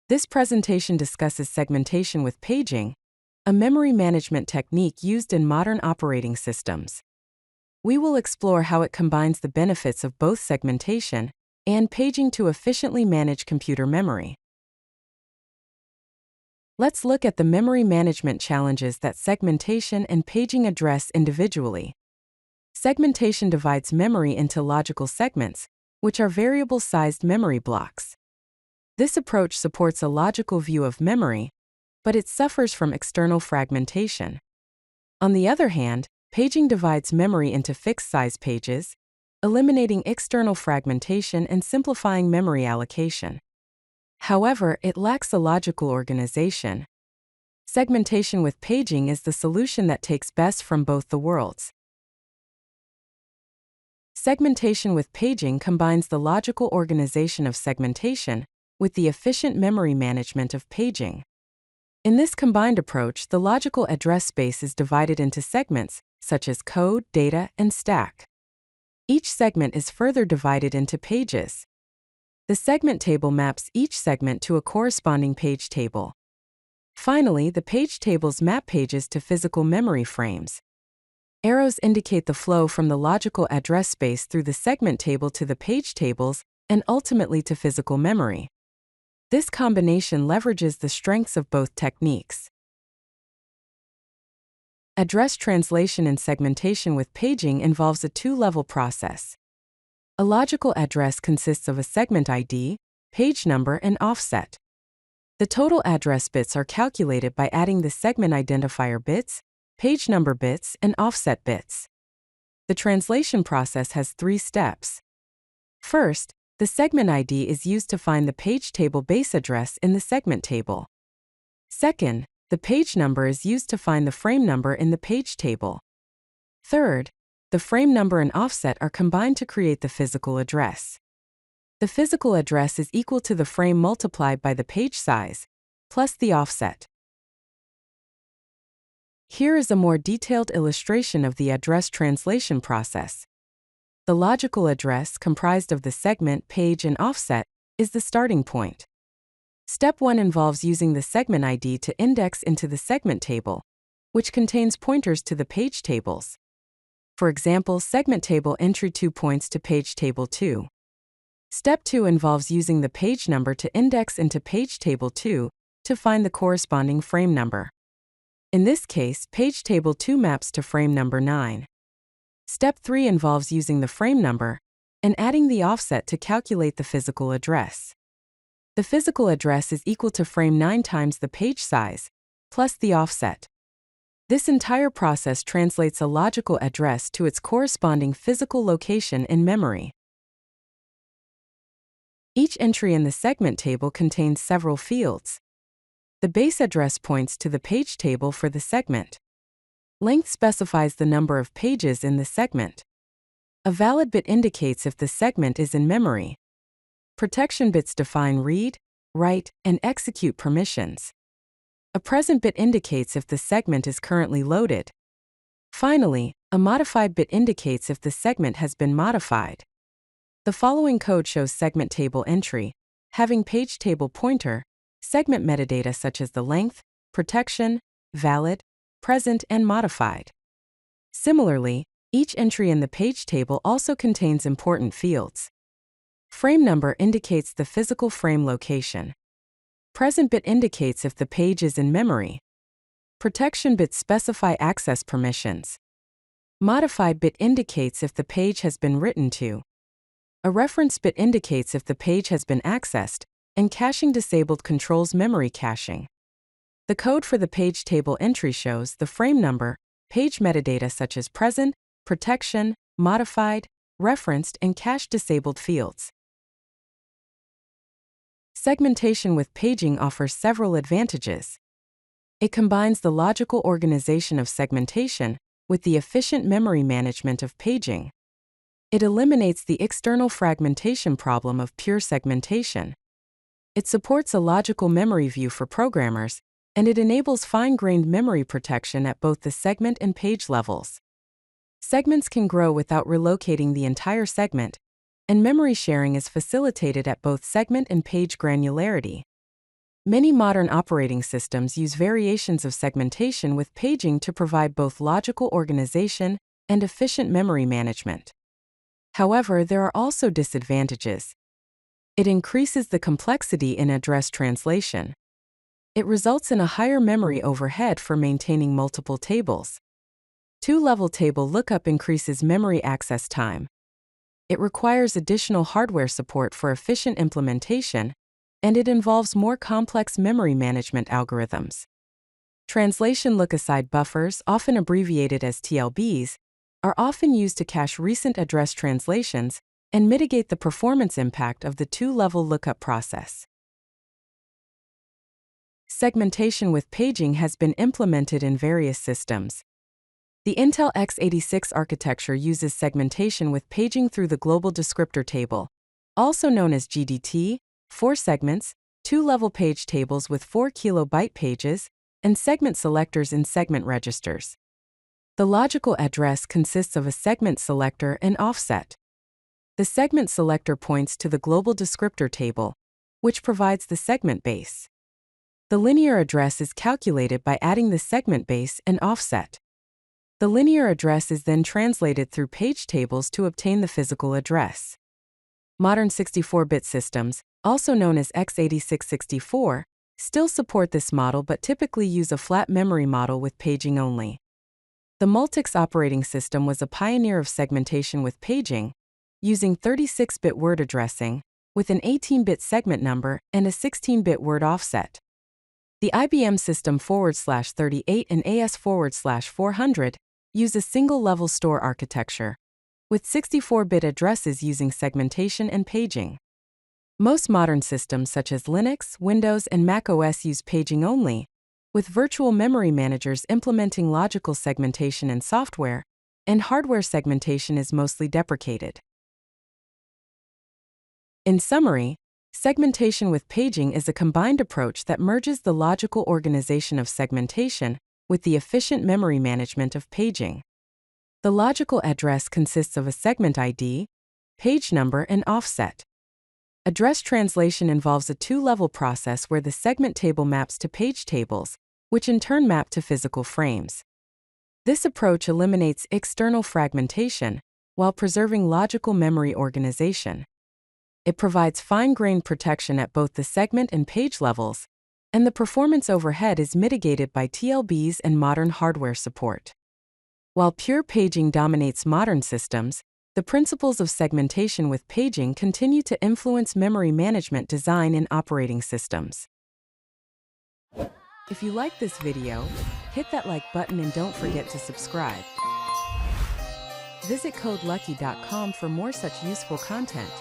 This presentation discusses segmentation with paging, a memory management technique used in modern operating systems. We will explore how it combines the benefits of both segmentation and paging to efficiently manage computer memory. Let's look at the memory management challenges that segmentation and paging address individually. Segmentation divides memory into logical segments, which are variable-sized memory blocks. This approach supports a logical view of memory, but it suffers from external fragmentation. On the other hand, paging divides memory into fixed-size pages, eliminating external fragmentation and simplifying memory allocation. However, it lacks a logical organization. Segmentation with paging is the solution that takes best from both the worlds. Segmentation with paging combines the logical organization of segmentation with the efficient memory management of paging. In this combined approach, the logical address space is divided into segments, such as code, data, and stack. Each segment is further divided into pages. The segment table maps each segment to a corresponding page table. Finally, the page tables map pages to physical memory frames. Arrows indicate the flow from the logical address space through the segment table to the page tables and ultimately to physical memory. This combination leverages the strengths of both techniques. Address translation in segmentation with paging involves a two-level process. A logical address consists of a segment ID, page number, and offset. The total address bits are calculated by adding the segment identifier bits, page number bits, and offset bits. The translation process has 3 steps. First, the segment ID is used to find the page table base address in the segment table. Second, the page number is used to find the frame number in the page table. Third, the frame number and offset are combined to create the physical address. The physical address is equal to the frame multiplied by the page size, plus the offset. Here is a more detailed illustration of the address translation process. The logical address, comprised of the segment, page, and offset, is the starting point. Step 1 involves using the segment ID to index into the segment table, which contains pointers to the page tables. For example, segment table entry 2 points to page table 2. Step 2 involves using the page number to index into page table 2 to find the corresponding frame number. In this case, page table 2 maps to frame number 9. Step 3 involves using the frame number and adding the offset to calculate the physical address. The physical address is equal to frame 9 times the page size, plus the offset. This entire process translates a logical address to its corresponding physical location in memory. Each entry in the segment table contains several fields. The base address points to the page table for the segment. Length specifies the number of pages in the segment. A valid bit indicates if the segment is in memory. Protection bits define read, write, and execute permissions. A present bit indicates if the segment is currently loaded. Finally, a modified bit indicates if the segment has been modified. The following code shows segment table entry, having page table pointer, segment metadata such as the length, protection, valid, present, and modified. Similarly, each entry in the page table also contains important fields. Frame number indicates the physical frame location. Present bit indicates if the page is in memory. Protection bits specify access permissions. Modified bit indicates if the page has been written to. A reference bit indicates if the page has been accessed, and caching disabled controls memory caching. The code for the page table entry shows the frame number, page metadata such as present, protection, modified, referenced, and cache disabled fields. Segmentation with paging offers several advantages. It combines the logical organization of segmentation with the efficient memory management of paging. It eliminates the external fragmentation problem of pure segmentation. It supports a logical memory view for programmers, and it enables fine-grained memory protection at both the segment and page levels. Segments can grow without relocating the entire segment, and memory sharing is facilitated at both segment and page granularity. Many modern operating systems use variations of segmentation with paging to provide both logical organization and efficient memory management. However, there are also disadvantages. It increases the complexity in address translation. It results in a higher memory overhead for maintaining multiple tables. Two-level table lookup increases memory access time. It requires additional hardware support for efficient implementation, and it involves more complex memory management algorithms. Translation look-aside buffers, often abbreviated as TLBs, are often used to cache recent address translations and mitigate the performance impact of the two-level lookup process. Segmentation with paging has been implemented in various systems. The Intel x86 architecture uses segmentation with paging through the Global Descriptor Table, also known as GDT, 4 segments, two-level page tables with 4 kilobyte pages, and segment selectors in segment registers. The logical address consists of a segment selector and offset. The segment selector points to the Global Descriptor Table, which provides the segment base. The linear address is calculated by adding the segment base and offset. The linear address is then translated through page tables to obtain the physical address. Modern 64-bit systems, also known as x86-64, still support this model but typically use a flat memory model with paging only. The Multics operating system was a pioneer of segmentation with paging, using 36-bit word addressing, with an 18-bit segment number and a 16-bit word offset. The IBM System /38 and AS/400 use a single-level store architecture, with 64-bit addresses using segmentation and paging. Most modern systems such as Linux, Windows, and Mac OS use paging only, with virtual memory managers implementing logical segmentation in software, and hardware segmentation is mostly deprecated. In summary, segmentation with paging is a combined approach that merges the logical organization of segmentation with the efficient memory management of paging. The logical address consists of a segment ID, page number, and offset. Address translation involves a two-level process where the segment table maps to page tables, which in turn map to physical frames. This approach eliminates external fragmentation while preserving logical memory organization. It provides fine-grained protection at both the segment and page levels, and the performance overhead is mitigated by TLBs and modern hardware support. While pure paging dominates modern systems, the principles of segmentation with paging continue to influence memory management design in operating systems. If you like this video, hit that like button and don't forget to subscribe. Visit codelucky.com for more such useful content.